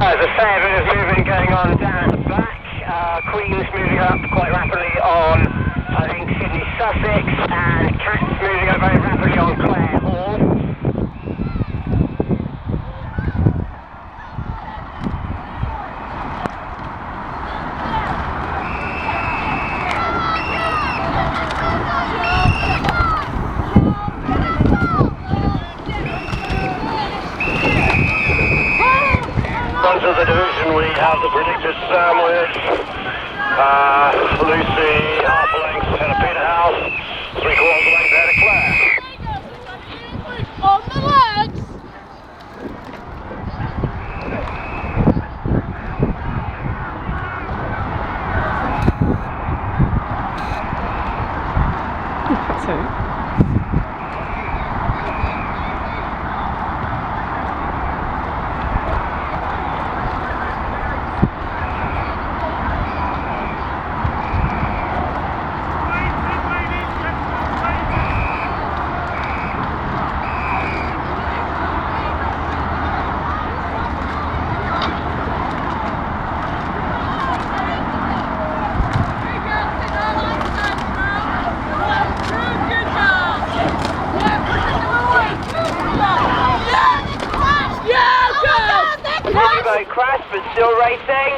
As I say, a bit of movement going on down at the back. Queen's moving up quite rapidly on, I think, Sydney Sussex, and Cat's moving up very rapidly on Clare Hall. Front of the division, we have the predicted sandwich. Lucy, half a length ahead of Peterhouse, 3/4 length ahead of Clare. On the legs! Two. Boat crash, but still racing.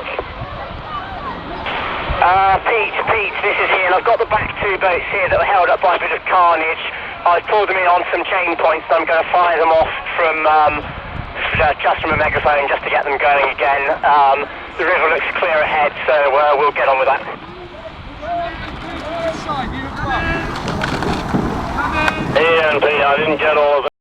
Pete, this is here, and I've got the back two boats here that were held up by a bit of carnage. I've pulled them in on some chain points, and I'm going to fire them off from just from a megaphone just to get them going again. The river looks clear ahead, so we'll get on with that. E and P, I didn't get all of it.